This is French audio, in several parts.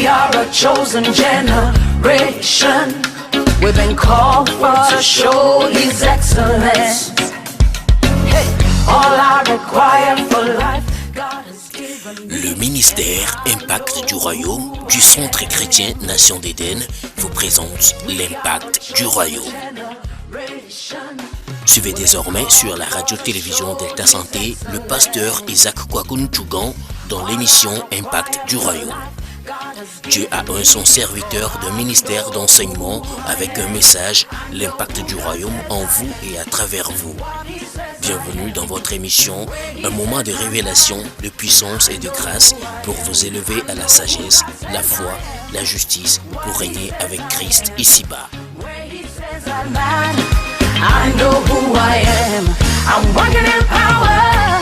are a chosen generation. We've been called for to show His excellence. Hey, all I require for life, God has given me. Le ministère Impact du Royaume du Centre chrétien Nation d'Éden vous présente l'Impact du Royaume. Suivez désormais sur la radio-télévision Delta Santé le pasteur Isaac Kwakoun Tchougan dans l'émission Impact du Royaume. Dieu a un son serviteur d'un ministère d'enseignement avec un message, l'impact du royaume en vous et à travers vous. Bienvenue dans votre émission, un moment de révélation, de puissance et de grâce pour vous élever à la sagesse, la foi, la justice pour régner avec Christ ici-bas. I know who I am. I'm working in power.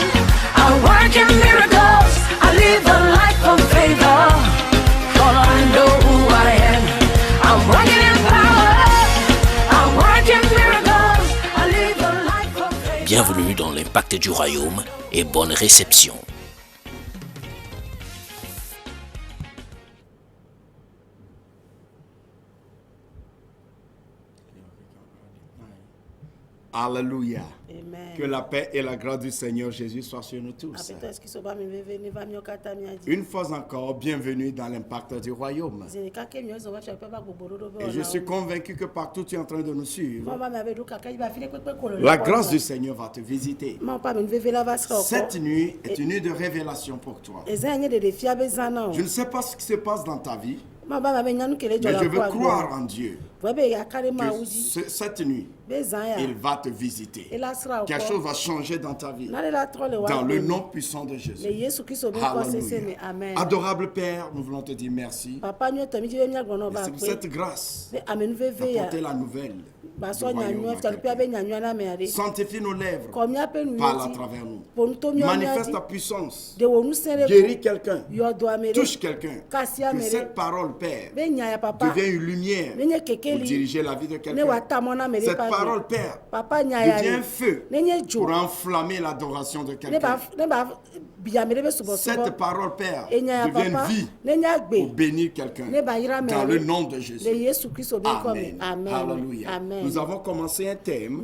I work in miracles. I live a life of favor. For I know who I am. I'm working in power. I work in miracles. I live a life of favor. Bienvenue dans l'Impact du Royaume et bonne réception. Alléluia. Amen. Que la paix et la grâce du Seigneur Jésus soient sur nous tous. Une fois encore, bienvenue dans l'impact du royaume. Et je suis convaincu que partout tu es en train de nous suivre, la grâce du Seigneur va te visiter. Cette nuit est une nuit de révélation pour toi. Je ne sais pas ce qui se passe dans ta vie, mais je veux croire en Dieu que cette nuit, il va te visiter. Quelque chose va changer dans ta vie. Dans le nom puissant de Jésus. Alléluia. Adorable Père, nous voulons te dire merci. Merci pour cette grâce d'apporter la nouvelle. Sanctifie nos lèvres. Parle à travers nous. Manifeste ta puissance. Guéris quelqu'un. Touche quelqu'un. Que cette parole, Père, devienne une lumière pour diriger la vie de quelqu'un. Cette parole, Père, devient un feu pour enflammer l'adoration de quelqu'un. Cette parole, Père, devient une vie pour bénir quelqu'un. Dans le nom de Jésus. Amen. Alléluia. Nous avons commencé un thème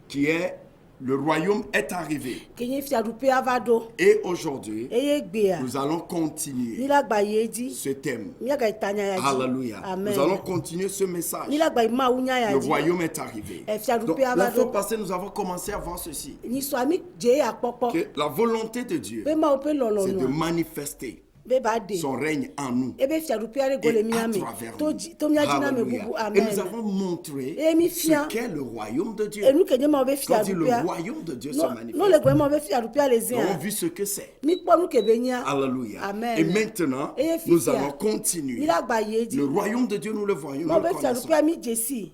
qui est le royaume est arrivé. Et aujourd'hui, nous allons continuer ce thème. Alléluia. Nous allons continuer ce message. Le royaume est arrivé. Donc, la fois passée, nous avons commencé à voir ceci. Que la volonté de Dieu, c'est de manifester son règne en nous et à travers nous. Alléluia. Et nous avons montré ce qu'est le royaume de Dieu. Quand dit le royaume de Dieu se manifeste, nous avons vu ce que c'est. Alléluia. Et maintenant, nous allons continuer. Le royaume de Dieu, nous le voyons, nous le connaissons.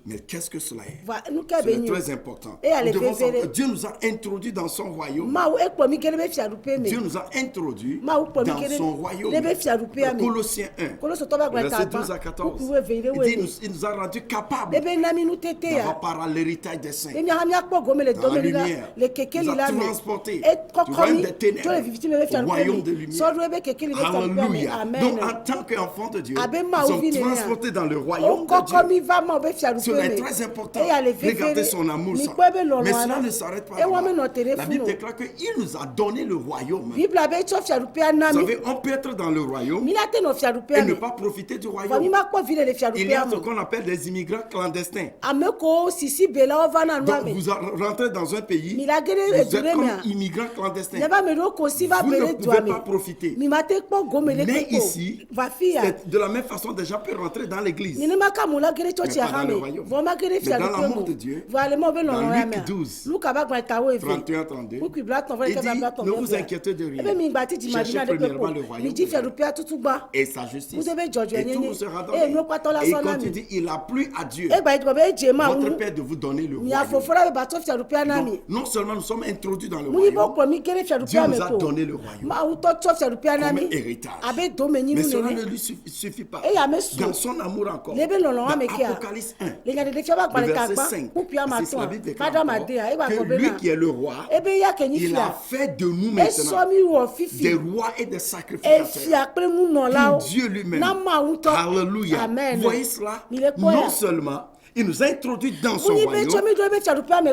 Mais qu'est-ce que cela est? C'est très important. Nous devons savoir que Dieu nous a introduits dans son royaume. Dieu nous a introduits dans son royaume. Colossiens 1, verset 12 à 14. Il nous a rendus capables d'avoir part à l'héritage des saints. Dans la lumière, il nous a transportés du royaume des ténèbres au royaume de lumière. Alléluia. Donc en tant qu'enfants de Dieu, nous sommes transportés dans le royaume de Dieu. Cela est très important. Regardez son amour. Mais cela ne s'arrête pas là. La Bible déclare qu'il nous a donné le royaume. Vous savez, on peut être dans le royaume et ne pas profiter du royaume. Il y a ce qu'on appelle des immigrants clandestins. Donc vous rentrez dans un pays, vous êtes comme immigrants clandestins. Vous ne pouvez pas profiter. Mais ici, de la même façon, des gens peuvent rentrer dans l'église, mais pas dans le royaume. Mais dans l'amour de Dieu, dans Luc 12, 31-32, il dit, ne vous inquiétez de rien. Cherchez premièrement le royaume et sa justice, et tout vous sera donné. Et il continue, il a plu à Dieu, votre Père, de vous donner le royaume. Donc, non seulement nous sommes introduits dans le royaume, Dieu nous a donné le royaume comme héritage. Mais cela ne lui suffit pas. Dans son amour encore, dans Apocalypse 1, le verset 5, parce que la Bible déclare que lui qui est le roi, il a fait de nous maintenant des rois et des sacrificateurs. pour Dieu lui-même. Alléluia. Amen. Vous voyez cela? Non seulement il nous a introduits dans son royaume,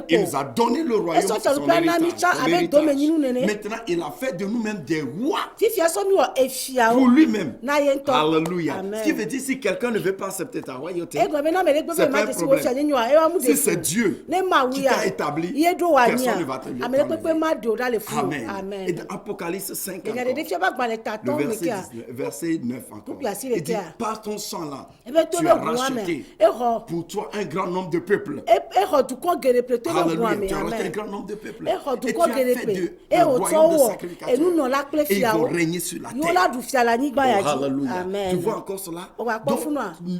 il nous a donné le royaume, son héritage. Maintenant, il a fait de nous-mêmes des rois pour lui-même. Alléluia. Ce qui veut dire, si quelqu'un ne veut pas accepter ta royauté, c'est pas un problème. Si c'est Dieu qui t'a établi, personne ne va te lui enlever. Amen. Et dans Apocalypse 5, encore, le verset 9 encore, il dit, par ton sang là, tu as racheté pour toi un grand nombre de peuples. Alléluia, tu as racheté un grand nombre de peuples. Et tu as fait un royaume de sacrificateurs. Et ils vont régner sur la terre. Alléluia. Tu vois encore cela? Donc,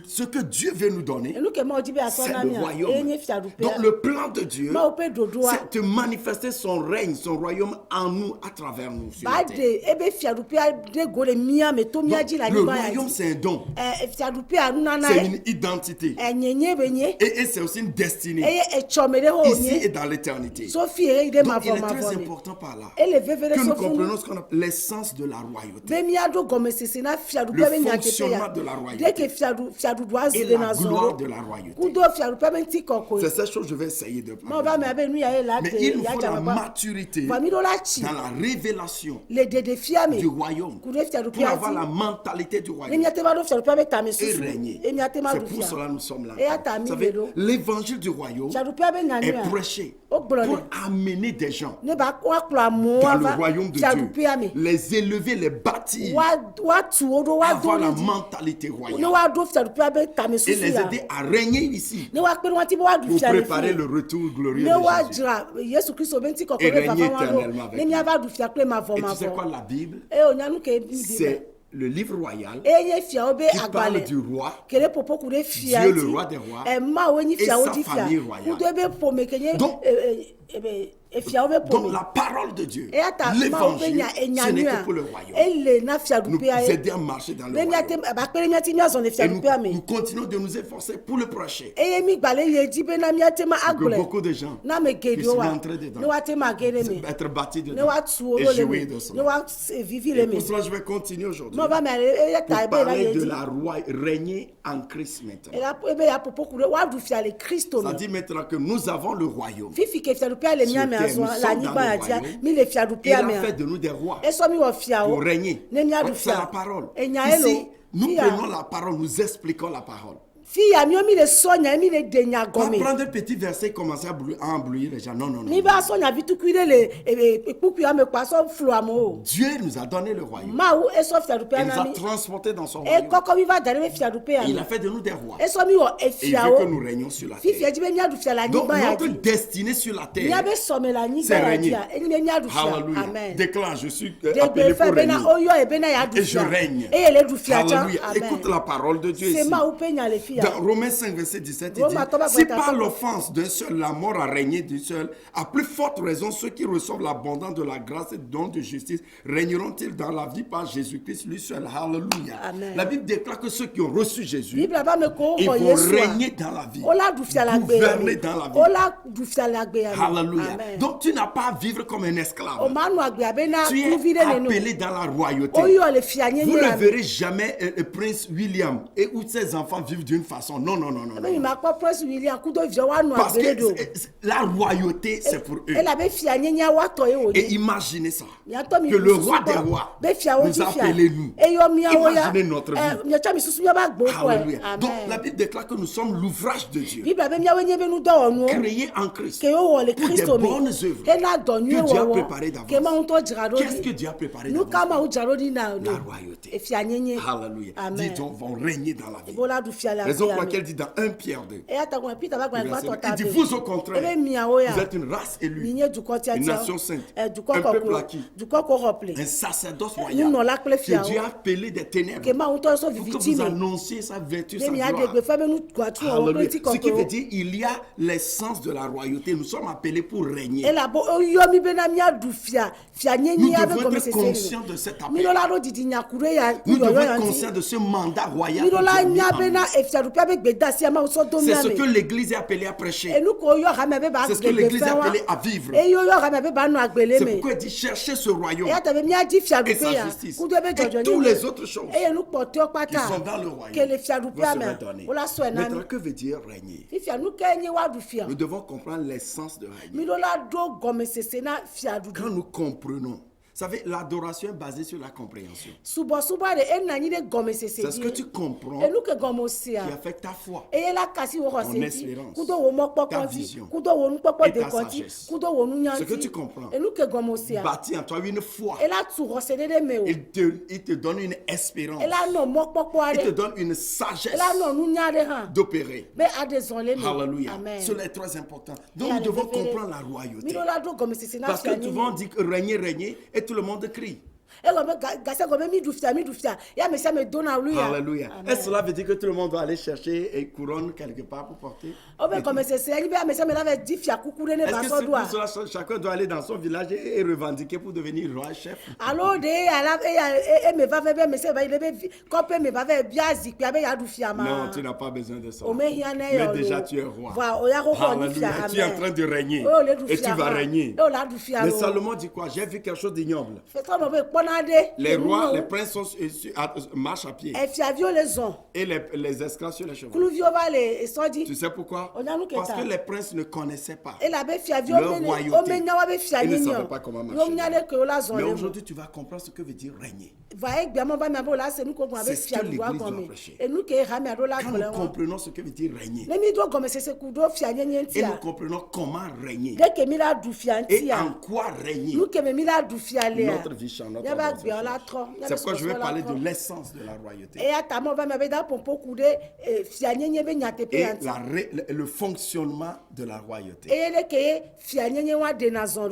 ce que Dieu veut nous donner, c'est le royaume. Donc, le plan de Dieu, c'est de manifester son règne, son royaume en nous, à travers nous. Sur la terre. Donc, le royaume, c'est un don. C'est une identité. Et c'est aussi une destinée. Ici et dans l'éternité. Donc, il est très important par là que nous comprenions ce qu'on appelle l'essence de la royauté. Le fonctionnement de la royauté. Et la gloire de la royauté. C'est cette chose que je vais essayer de parler. Mais il nous faut la maturité dans la révélation du royaume pour avoir la mentalité du royaume et régner. C'est pour cela que nous sommes là. Vous savez, l'évangile du royaume est prêché pour amener des gens dans le royaume de Dieu, les élever, les bâtir, avoir la mentalité royale et les aider à régner ici pour préparer le retour glorieux de Jésus et régner éternellement avec lui. Et tu sais quoi, la Bible, c'est le livre royal qui parle du roi, Dieu le roi des rois, et sa famille royale. Donc la parole de Dieu, l'évangile, ce n'est que pour le royaume. Nous aider à marcher dans le royaume. Et nous continuons de nous efforcer pour le prêcher. Que beaucoup de gens puissent rentrer dedans, être bâtis dedans et jouir de cela. Et pour cela, je vais continuer aujourd'hui pour parler de la régner en Christ maintenant. Ça dit maintenant que nous avons le royaume. Il a fait de nous des rois pour régner. C'est la parole. Ici, nous prenons la parole, nous expliquons la parole. Pas prendre un petit verset et commencer à embrouiller les gens. Non. Dieu nous a donné le royaume. Il nous a transportés dans son royaume. Il a fait de nous des rois. Et il veut que nous régnions sur la terre. Donc notre destinée sur la terre, c'est régner. Alléluia. Déclare, je suis appelé pour régner. Et je règne. Alléluia. Écoute la parole de Dieu ici. Dans Romains 5, verset 17, il dit, si par l'offense d'un seul, la mort a régné d'un seul, à plus forte raison, ceux qui reçoivent l'abondance de la grâce et du don de justice régneront-ils dans la vie par Jésus-Christ, lui seul. Alléluia. La Bible déclare que ceux qui ont reçu Jésus, ils vont régner dans la vie, gouverner dans la vie. Alléluia. Donc tu n'as pas à vivre comme un esclave. Tu es appelé dans la royauté. Vous ne verrez jamais le prince William et où ses enfants vivent d'une façon. Non. Parce que la royauté, c'est pour eux. Et imaginez ça, que le roi des rois nous a appelés nous. Imaginez notre vie. Alléluia. Donc la Bible déclare que nous sommes l'ouvrage de Dieu, créé en Christ pour des bonnes œuvres que Dieu a préparées d'avance. Qu'est-ce que Dieu a préparé d'avance? La royauté. Alléluia. Dis donc, vont régner dans la vie. Raison pour laquelle il dit dans 1 Pierre 2, il dit, vous au contraire, vous êtes une race élue, une nation sainte, un peuple acquis, un sacerdoce royal, que Dieu a appelé des ténèbres pour que vous annonciez sa vertu, sa gloire. Alléluia. Ce qui veut dire, il y a l'essence de la royauté. Nous sommes appelés pour régner. Nous devons être conscients de cet appel. Nous devons être conscients de ce mandat royal que Dieu a mis en nous. C'est ce que l'église est appelée à prêcher. C'est ce que l'église est appelée à vivre. C'est pourquoi il dit chercher ce royaume et sa justice. Et toutes les autres choses qui sont dans le royaume vont se redonner. Maintenant, que veut dire régner? Nous devons comprendre l'essence de régner. Quand nous comprenons, vous savez, l'adoration est basée sur la compréhension. C'est ce que tu comprends qui a fait ta foi, ton espérance, ta vision et ta sagesse. Ce que tu comprends bâtit en toi une foi. Il te donne une espérance. Il te donne une sagesse d'opérer. Alléluia. Cela est très important. Donc nous devons comprendre la royauté. Parce que souvent on dit que régner, et tout le monde crie. Alléluia. Est-ce que cela veut dire que tout le monde va aller chercher une couronne quelque part pour porter? Est-ce que chacun doit aller dans son village et revendiquer pour devenir roi, chef? Non, tu n'as pas besoin de ça. Mais déjà tu es roi. Alléluia. Tu es en train de régner. Et tu vas régner. Mais Salomon dit quoi? J'ai vu quelque chose d'ignoble. Les rois, les princes marchent à pied. Et les esclaves sur les chevaux. Tu sais pourquoi? Parce que les princes ne connaissaient pas leur royauté. Ils ne savaient pas comment marcher. Mais aujourd'hui, tu vas comprendre ce que veut dire régner. C'est ce que l'Église doit prêcher. Quand nous comprenons ce que veut dire régner, et nous comprenons comment régner, et en quoi régner, notre vie change. C'est pourquoi je vais parler de l'essence de la royauté. Et le fonctionnement de la royauté.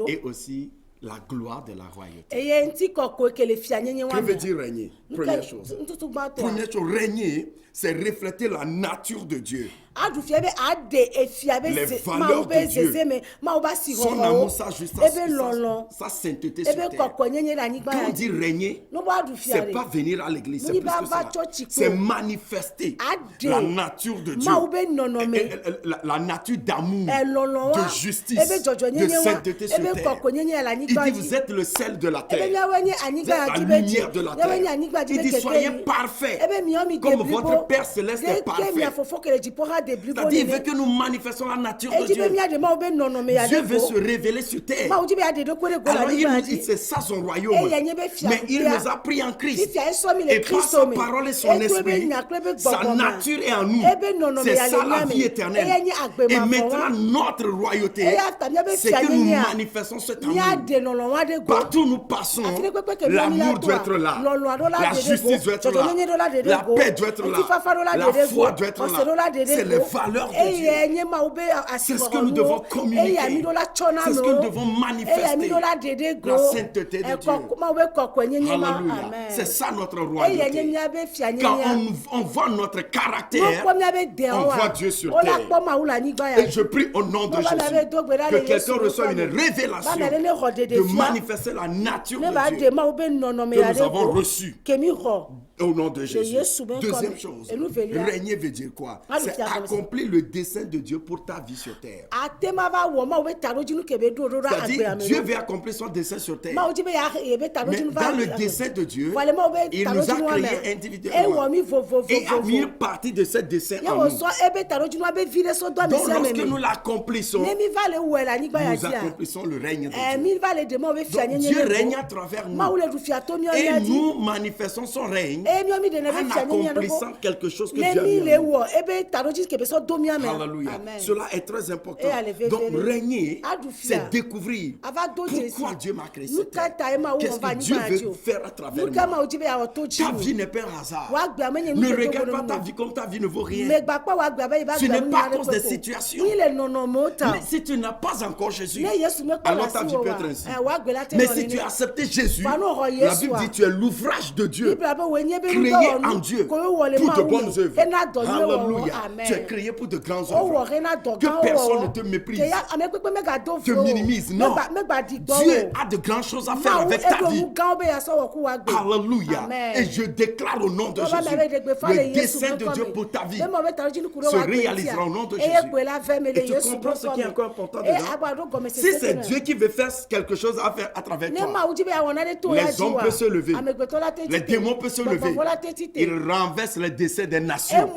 Et aussi la gloire de la royauté. Que veut dire régner? Première chose. Première chose, régner, c'est refléter la nature de Dieu. Les valeurs de Dieu, son amour, sa justice, sa sainteté sur terre. Quand on dit régner, c'est pas venir à l'église, c'est plus que ça. C'est manifester la nature de Dieu, la nature d'amour, de justice, de sainteté sur terre. Il dit vous êtes le sel de la terre, vous êtes la lumière de la terre. Il dit soyez parfaits comme votre Père Céleste est parfait. C'est-à-dire il veut que nous manifestons la nature de Dieu. Dieu veut se révéler sur terre. Alors c'est ça son royaume. Mais il nous a pris en Christ. Et par sa parole et son esprit, sa nature est en nous. C'est ça la vie éternelle. Et maintenant notre royauté, c'est que nous manifestons cet amour. Partout où nous passons, l'amour doit être là. La justice doit être là. La paix doit être là. La foi doit être là. C'est les valeurs de Dieu. C'est ce que nous devons communiquer. C'est ce que nous devons manifester. La sainteté de Dieu. Alléluia. C'est ça notre royauté. Quand on voit notre caractère, on voit Dieu sur terre. Et je prie au nom de Jésus que quelqu'un reçoive une révélation de manifester la nature de Dieu que nous avons reçue. Au nom de Jésus. Deuxième chose, régner veut dire quoi? C'est accomplir le dessein de Dieu pour ta vie sur terre. C'est-à-dire, Dieu veut accomplir son dessein sur terre. Mais dans le dessein de Dieu, il nous a créés individuellement et a mis une partie de ce dessein en nous. Donc, lorsque nous l'accomplissons, nous accomplissons le règne de Dieu. Donc, Dieu règne à travers nous. Et nous manifestons son règne en accomplissant quelque chose que Dieu a mis en nous. Alléluia. Cela est très important. Donc régner, c'est découvrir pourquoi Dieu m'a créé cette terre. Qu'est-ce que Dieu veut faire à travers moi. Ta vie n'est pas un hasard. Ne regarde pas ta vie comme ta vie ne vaut rien. Ce n'est pas à cause des situations. Mais si tu n'as pas encore Jésus, alors ta vie peut être ainsi. Mais si tu as accepté Jésus, la Bible dit tu es l'ouvrage de Dieu. créé en Dieu pour de bonnes œuvres. Alléluia. Tu es créé pour de grandes œuvres. Que personne ne te méprise, te minimise. Non. Dieu a de grandes choses à faire avec ta vie. Alléluia. Et je déclare au nom de Jésus, le dessein de Dieu pour ta vie se réalisera au nom de Jésus. Et tu comprends ce qui est encore important dedans? Si c'est Dieu qui veut faire quelque chose à travers toi, les hommes peuvent se lever, les démons peuvent se lever, ils renversent les desseins des nations.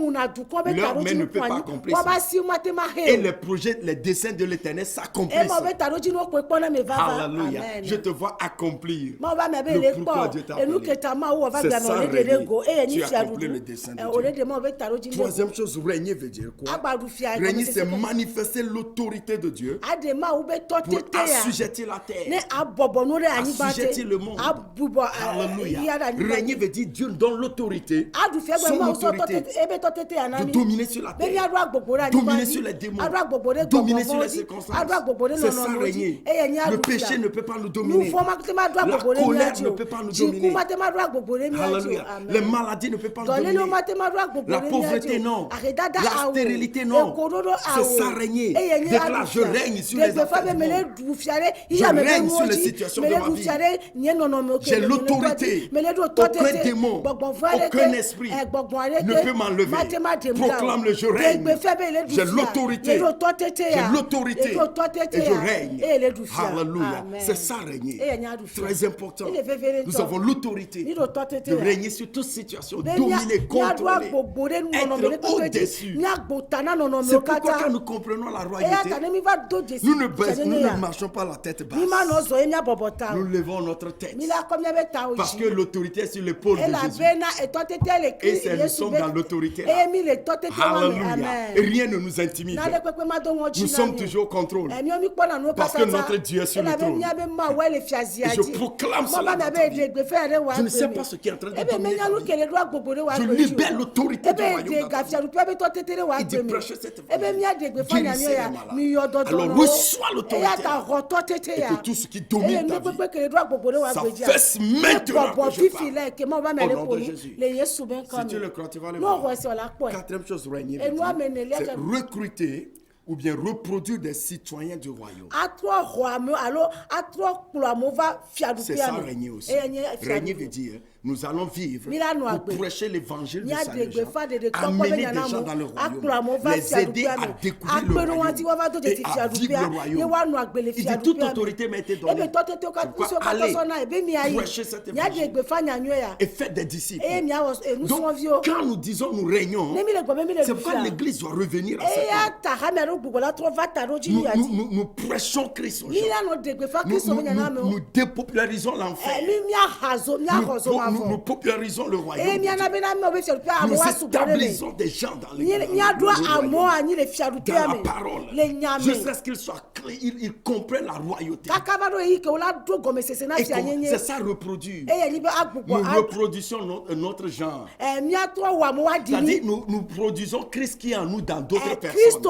Leur main ne peut pas accomplir ça. Et les projets, les desseins de l'Éternel s'accomplissent. Alléluia. Je te vois accomplir le pourquoi Dieu t'a appelé. C'est ça, régner. Tu as accompli le dessein de Dieu. Troisième chose, régner veut dire quoi? Régner, c'est manifester l'autorité de Dieu pour assujettir la terre, assujettir le monde. Alléluia. Régner veut dire Dieu donne l'autorité, son autorité, de dominer sur la terre, dominer sur les démons, dominer sur les circonstances. C'est ça régner. Le péché ne peut pas nous dominer. La colère ne peut pas nous dominer. Alléluia. Les maladies ne peuvent pas nous dominer. La pauvreté non. La stérilité non. C'est ça régner. Déclare, je règne sur les affaires du monde. Je règne sur les situations de ma vie. J'ai l'autorité. Aucun démon, aucun esprit ne peut m'enlever. Proclame le je règne. J'ai l'autorité. J'ai l'autorité. Et je règne. Alléluia. C'est ça régner. Très important. Nous avons l'autorité de régner sur toute situation, dominer, contrôler, être au-dessus. C'est pourquoi quand nous comprenons la royauté, nous ne marchons pas la tête basse. Nous levons notre tête. Parce que l'autorité est sur l'épaule de Jésus. Et c'est nous sommes dans l'autorité là. Alléluia. Et rien ne nous intimide. Nous sommes toujours au contrôle. Parce que notre Dieu est sur le trône. Et je proclame cela dans ta vie. Je ne sais pas ce qui est en train de dominer ta vie. Je libère l'autorité du royaume. Il dit prêcher cette voix. Guérissez les malades. Alors reçois l'autorité. Et que tout ce qui domine ta vie, ça fesse maintenant que je parle. Au nom de Jésus. Si tu le crois, tu vas le voir. Quatrième chose, régner, c'est recruter ou bien reproduire des citoyens du royaume. C'est ça régner aussi. Régner veut dire nous allons vivre pour prêcher l'évangile du salut, amener des gens dans le royaume, les aider à découvrir le royaume et à vivre le royaume. Il dit toute autorité m'a été donnée. Pourquoi allez prêcher cet évangile et faites des disciples. Donc quand nous disons nous régnons, c'est pourquoi l'Église doit revenir à cette nous prêchons Christ aux gens. Nous dépopularisons l'enfer. Nous popularisons le royaume. Nous établissons des gens dans l'église. Dans la parole. Jusqu'à ce qu'ils soient clairs, ils comprennent la royauté. C'est ça reproduire. Nous reproduisons notre genre. C'est-à-dire nous produisons Christ qui est en nous dans d'autres personnes.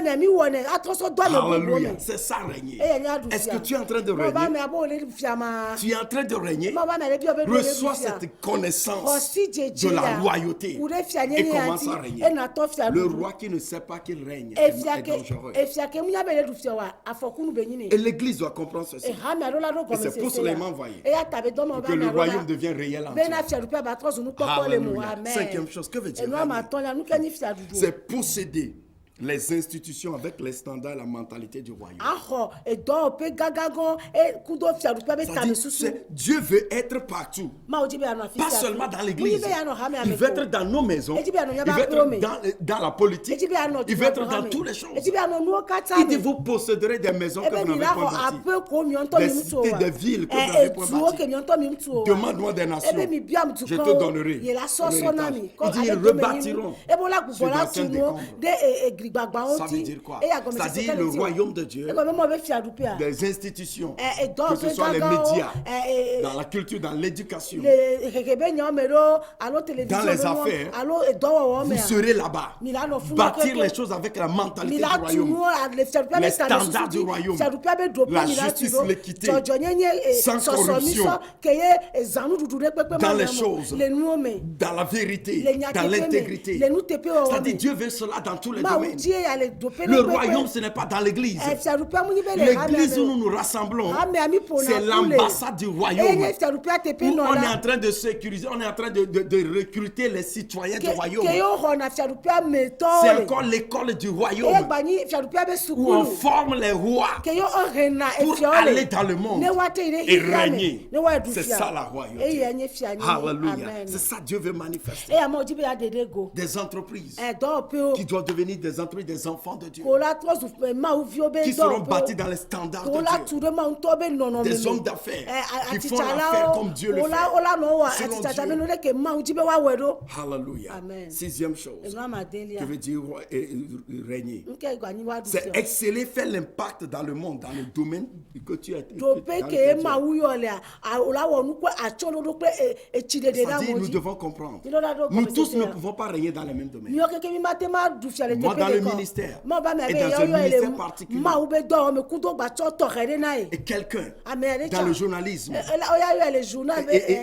Alléluia. C'est ça régner. Est-ce que tu es en train de régner? Tu es en train de régner? Reçois cette connaissance de la royauté et commence à régner. Le roi qui ne sait pas qu'il règne est dangereux. Et l'Église doit comprendre ceci. Et c'est pour cela qu'il m'a envoyé. Pour que le royaume devienne réel en toi. Alléluia. Cinquième chose, que veut dire régner? C'est posséder les institutions avec les standards et la mentalité du royaume. Dieu veut être partout. Pas seulement dans l'église. Il veut être dans nos maisons. Il veut être dans la politique. Il veut être dans toutes les choses. Il dit vous posséderez des maisons que vous n'avez pas bâties. Des cités, des villes que vous n'avez pas bâties. Demande-moi des nations. Je te donnerai. Il dit ils rebâtiront sur d'anciens décombres. Ça veut dire quoi? C'est-à-dire le royaume de Dieu, des institutions, que ce soit les médias, dans la culture, dans l'éducation, dans les affaires, vous serez là-bas. Bâtir les choses avec la mentalité du royaume, les standards du royaume, la justice, l'équité, sans corruption, dans les choses, dans la vérité, dans l'intégrité. C'est-à-dire Dieu veut cela dans tous les domaines. Le royaume, ce n'est pas dans l'église. L'église où nous nous rassemblons, c'est l'ambassade du royaume. Où on est en train de sécuriser, on est en train de recruter les citoyens du royaume. C'est encore l'école du royaume où on forme les rois pour aller dans le monde et régner. C'est ça la royauté. Alléluia. C'est ça Dieu veut manifester. Des entreprises qui doivent devenir des entreprises, des enfants de Dieu, qui seront bâtis dans les standards de Dieu. Des hommes d'affaires qui font l'affaire comme Dieu le fait. Alléluia. Sixième chose, que veut dire régner. C'est exceller, faire l'impact dans le monde, dans le domaine que tu es. C'est-à-dire, nous devons comprendre. Nous tous ne pouvons pas régner dans le même domaine. Moi, dans le ministère, et dans un ministère particulier, et quelqu'un dans le journalisme, et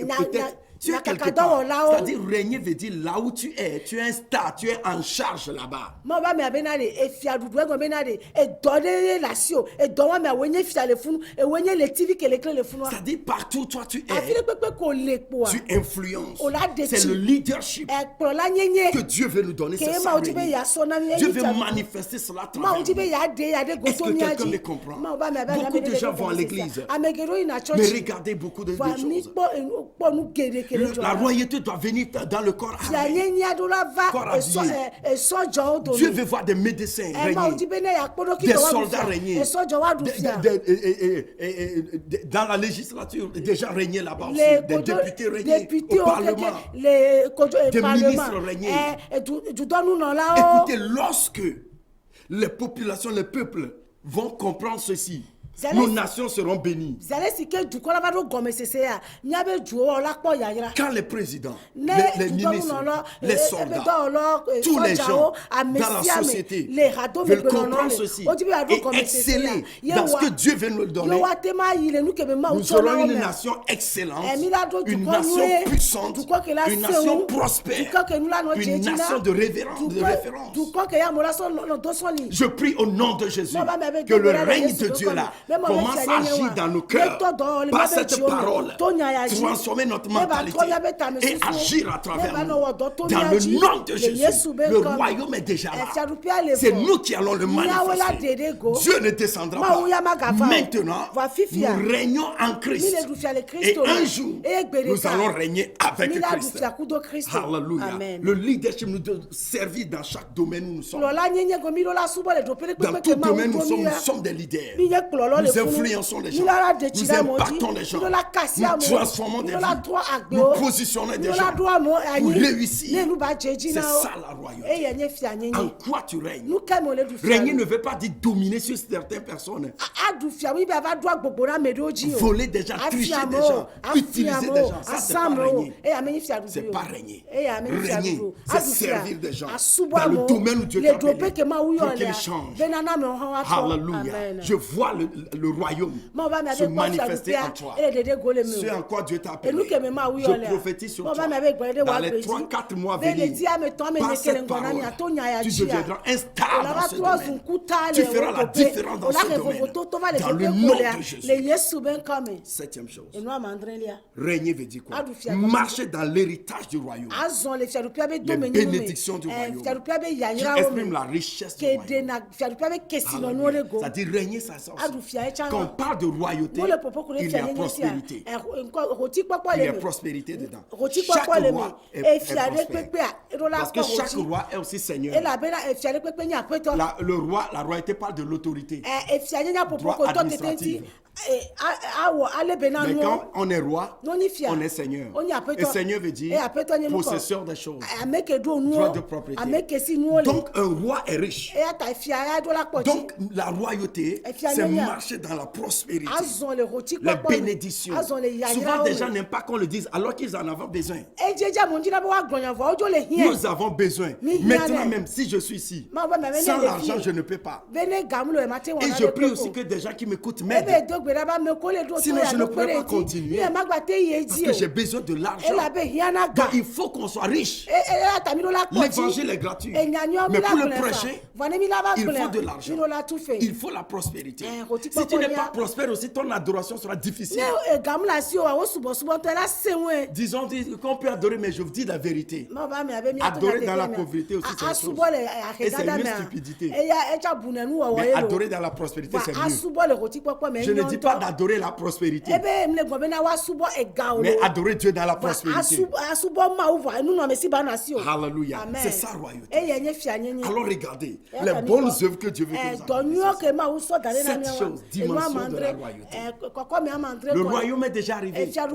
peut-être tu es quelque part. C'est-à-dire régner veut dire là où tu es un star, tu es en charge là-bas. C'est-à-dire partout toi tu es, tu influences. C'est le leadership que Dieu veut nous donner. C'est ça, Dieu veut manifester cela à travers nous. Est-ce que quelqu'un me comprend? Beaucoup de gens vont à l'église, mais regardez beaucoup de choses. La royauté doit venir dans le corps armé. Dieu veut voir des médecins régner, des soldats régner, dans la législature déjà régner là-bas aussi, des députés régner au Parlement, des ministres régner. Écoutez, lorsque les populations, les peuples vont comprendre ceci, nos nations seront bénies. Quand les présidents, les ministres, les soldats, tous les gens dans la société veulent comprendre ceci et exceller dans ce que Dieu veut nous donner, nous serons une nation excellente, une nation puissante, une nation prospère, une nation de révérence. Je prie au nom de Jésus que le règne de Dieu là commence à agir dans nos cœurs par cette parole, transformer notre mentalité et agir à travers nous. Dans le nom de Jésus, le royaume est déjà là. C'est nous qui allons le manifester. Dieu ne descendra pas. Maintenant, nous régnons en Christ. Et un jour, nous allons régner avec Christ. Alléluia. Le leadership nous doit servir dans chaque domaine où nous sommes. Dans tout domaine, nous sommes des leaders. Nous influençons les gens, nous impactons les gens, nous transformons des vies, nous positionnons des gens pour réussir. C'est ça la royauté. En quoi tu règnes? Régner ne veut pas dire dominer sur certaines personnes. Voler des gens, tricher des gens, utiliser des gens, ça c'est pas régner. C'est pas régner. Régner, c'est servir des gens dans le domaine où Dieu t'a appelé pour qu'ils changent. Alléluia. Je vois le royaume se manifester en toi. Ce en quoi Dieu t'a appelé. Je prophétise sur toi. Dans les 3-4 mois à venir, par cette parole, tu deviendras un star dans ce domaine. Tu feras la différence dans ce domaine. Dans le nom de Jésus. Septième chose. Régner veut dire quoi? Marcher dans l'héritage du royaume. Les bénédictions du royaume. Qui expriment la richesse du royaume. C'est-à-dire régner, ça aussi. Quand on parle de royauté, il y a prospérité. Il y a prospérité dedans. Chaque roi est prospère. Parce que chaque roi est aussi seigneur. Le roi, la royauté parle de l'autorité. Droit administratif. Mais quand on est roi, on est seigneur. Et seigneur veut dire possesseur des choses, droit de propriété. Donc un roi est riche. Donc la royauté, c'est marcher dans la prospérité, la bénédiction. Souvent des gens n'aiment pas qu'on le dise alors qu'ils en ont besoin. Nous avons besoin. Maintenant même, si je suis ici, sans l'argent, je ne peux pas. Et je prie aussi que des gens qui m'écoutent m'aident. Sinon, je ne pourrais pas continuer. Parce que j'ai besoin de l'argent. Donc, il faut qu'on soit riche. L'évangile est gratuit. Mais pour le prêcher, il faut de l'argent. Il faut la prospérité. Si tu n'es pas prospère aussi, ton adoration sera difficile. Disons qu'on peut adorer, mais je vous dis la vérité. Adorer dans la pauvreté aussi, c'est une chose. Et c'est une stupidité. Mais adorer dans la prospérité, c'est mieux. Je ne dis pas d'adorer la prospérité, mais adorer Dieu dans la prospérité. Alléluia. C'est ça, royauté. Alors regardez les bonnes œuvres que Dieu veut que nous ayons. Cette chose, dimension de la royauté. Le royaume est déjà arrivé. Il a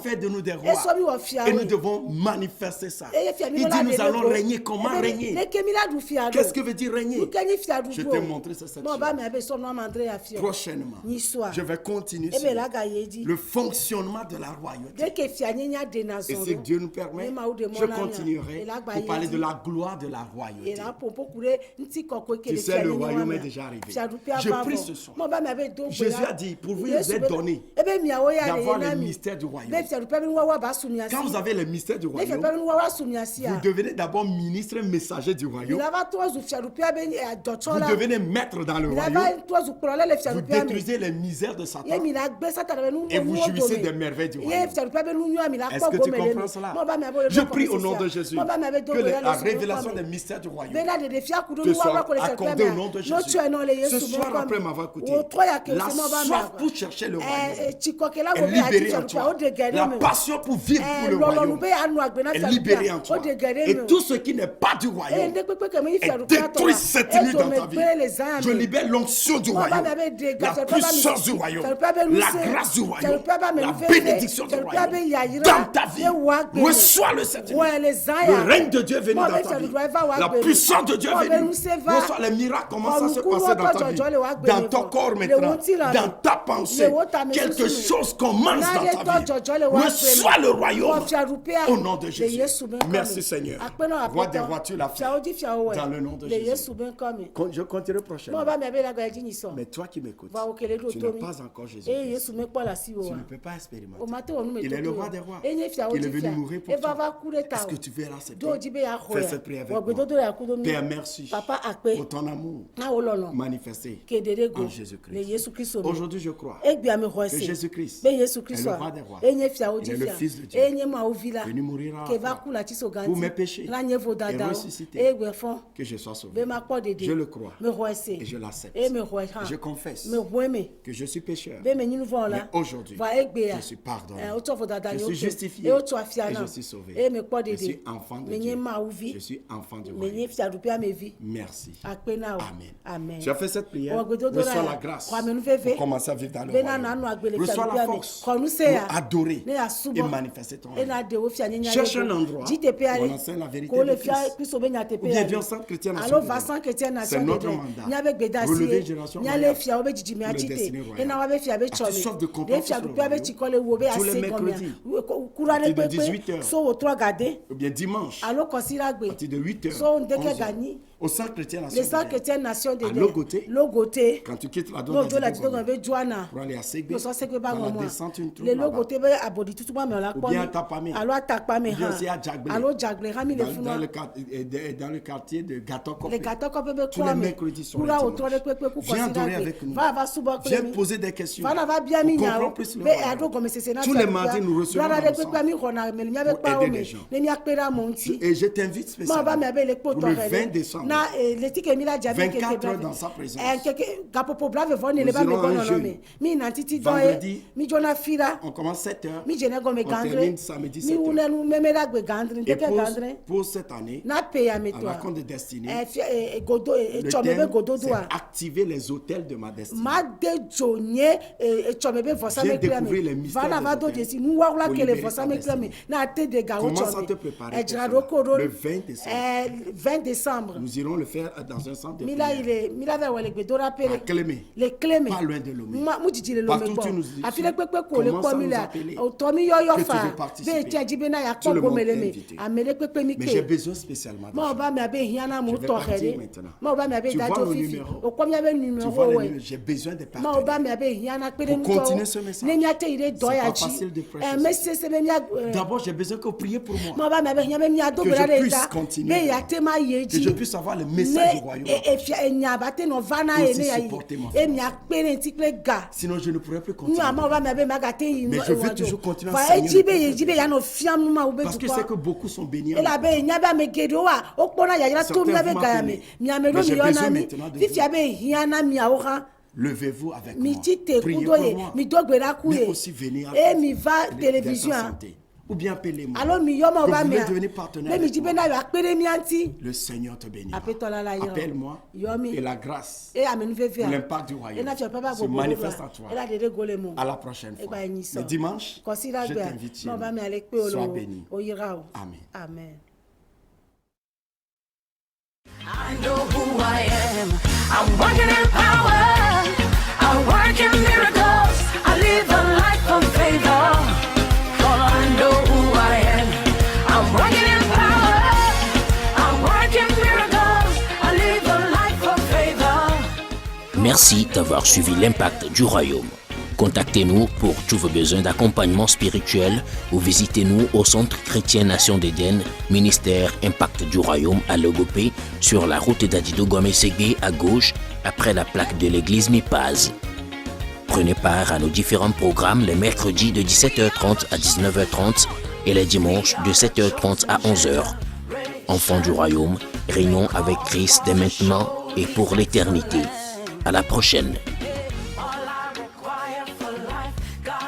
fait de nous des rois. Et nous devons manifester ça. Il dit nous allons régner. Comment régner? Qu'est-ce que veut dire régner? Je t'ai montré cette chose. Prochainement, je vais continuer sur le fonctionnement de la royauté. Et si Dieu nous permet, je continuerai pour parler de la gloire de la royauté. Tu sais, le royaume est déjà arrivé. Je prie ce soir. Jésus a dit, pour vous, il vous est donné d'avoir le mystère du royaume. Quand vous avez le mystère du royaume, vous devenez d'abord ministre et messager du royaume. Vous devenez maître dans le royaume. Vous détruisez les misères de Satan. Et vous jouissez des merveilles du royaume. Est-ce que tu comprends cela? Je prie au nom de Jésus que la révélation des mystères du royaume te soit accordée au nom de Jésus. Ce soir, après m'avoir écouté, la soif pour chercher le royaume est libérée en toi. La passion pour vivre pour le royaume est libérée en toi. Et tout ce qui n'est pas du royaume est détruit cette nuit dans ta vie. Je libère l'onction du royaume, la puissance du royaume, la grâce du royaume, la bénédiction du royaume dans ta vie. Reçois le cette nuit. Le règne de Dieu est venu dans ta vie. La puissance de Dieu est venue. Reçois les miracles commencent à se passer dans ta vie, dans ton corps maintenant, dans ta pensée. Quelque chose commence dans ta vie. Reçois le royaume au nom de Jésus. Merci Seigneur. Roi des rois, tu l'as fait dans le nom de Jésus. Je continuerai prochainement. Mais toi qui m'écoutes, tu n'as pas encore Jésus. Tu ne peux pas expérimenter. Il est le roi des rois. Il est venu mourir pour toi. Est-ce que tu veux l'accepter? Fais cette prière avec moi. Père, merci pour ton amour manifesté en Jésus-Christ. Aujourd'hui, je crois que Jésus-Christ est le roi des rois. Il est le Fils de Dieu, venu mourir à la croix pour mes péchés et ressusciter, que je sois sauvé. Je le crois et je l'accepte. Je confesse que je suis pécheur, mais aujourd'hui, je suis pardonné, je suis justifié et je suis sauvé. Je suis enfant de Dieu. Je suis enfant du royaume. Merci. Amen. Tu as fait cette prière. Reçois la grâce pour commencer à vivre dans le royaume. Reçois la force pour adorer et manifester ton royaume. Cherche un endroit où on enseigne la vérité de Christ. Ou bien viens au centre chrétien national. C'est notre mandat. Relever une génération royale pour le destiner royale. As-tu soif de comprendre sur le royaume? Tous les mercredis, à partir de 18h, ou bien dimanche, à partir de 8h, au centre chrétien national à Logoté, quand tu quittes la donne pour aller à Segbe, dans la descente une troupe là-bas, ou bien à Tapame, ou bien aussi à Djagbele, dans le quartier de Gatokopé. Tous les mercredis sur la dimanche. Viens adorer avec nous. Viens poser des questions pour comprendre plus le royaume. Tous les mardis, nous recevons ensemble pour aider les gens. Et je t'invite spécialement pour le 20 décembre, 24 heures dans sa présence, un jeûne. Vendredi, on commence 7h, on termine samedi 7h. Et pour cette année, à la compte de destinée, le thème, c'est activer les hôtels de ma destinée. Viens découvrir les mystères des hôtels pour libérer ta destinée. Commence à te préparer le 20 décembre. Nous irons le faire dans un centre de prière. À Clémé, pas loin de Lomé. Partout où tu nous dis, commence à nous appeler que tu veux participer. Tout le monde est invité. Mais j'ai besoin spécialement de ça. Je vais partir maintenant. Tu vois nos numéros. Tu vois les numéros. J'ai besoin de partenaires pour continuer ce message. C'est pas facile de prêcher. D'abord, j'ai besoin que vous priez pour moi. Que je puisse continuer. Que je puisse avoir le message du royaume. Aussi supporter ma foi. Sinon, je ne pourrais plus continuer. Mais je veux toujours continuer à enseigner. Parce que c'est que beaucoup sont bénis. Certains vous m'appelez. Mais j'ai besoin maintenant de vous. Levez-vous avec moi. Priez pour moi. Mais aussi venez à télévision. Ou bien appelez-moi. Que vous voulez devenir partenaire avec moi. Le Seigneur te bénira. Appelle-moi et la grâce pour l'impact du royaume se manifeste en toi. À la prochaine fois. Le dimanche, je t'invite chez nous. Sois béni. Amen. I know who I am. I'm working in power. I work in miracles. I live a life of favor. For I know who I am. I'm working in power. I work in miracles. I live a life of favor. Merci d'avoir suivi l'Impact du Royaume. Contactez-nous pour tous vos besoins d'accompagnement spirituel ou visitez-nous au Centre Chrétien Nation d'Éden, ministère Impact du Royaume à Logopé, sur la route d'Adido-Gomé-Ségué à gauche, après la plaque de l'église Mipaz. Prenez part à nos différents programmes les mercredis de 17h30 à 19h30 et les dimanches de 7h30 à 11h. Enfants du Royaume, régnons avec Christ dès maintenant et pour l'éternité. À la prochaine.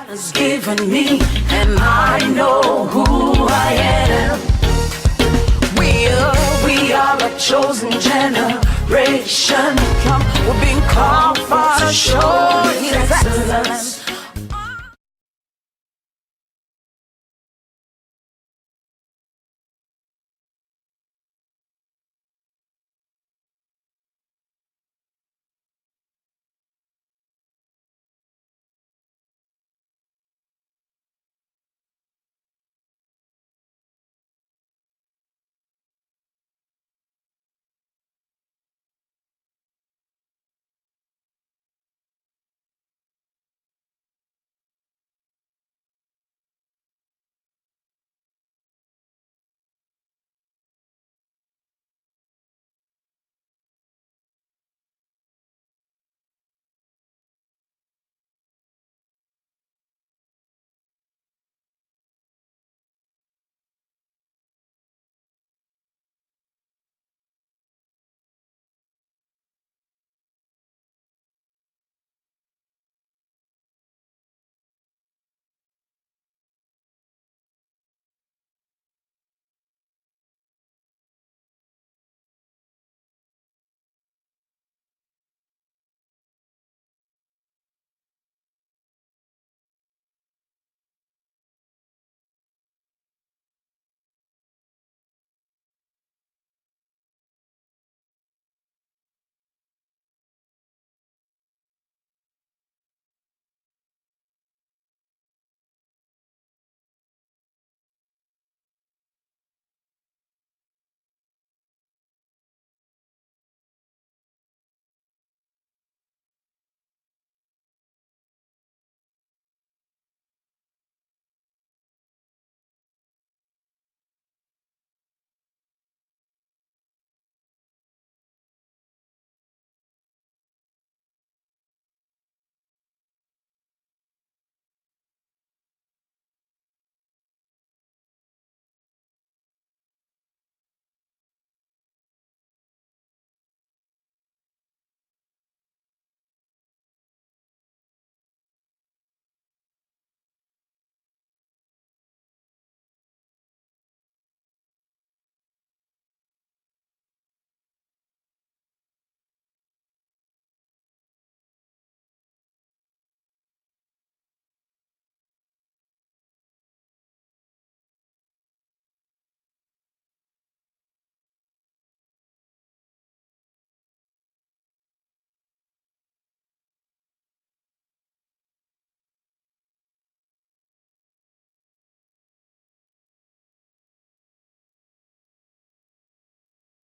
Has given me, and I know who I am. We are a chosen generation. We're being called for to show His excellence.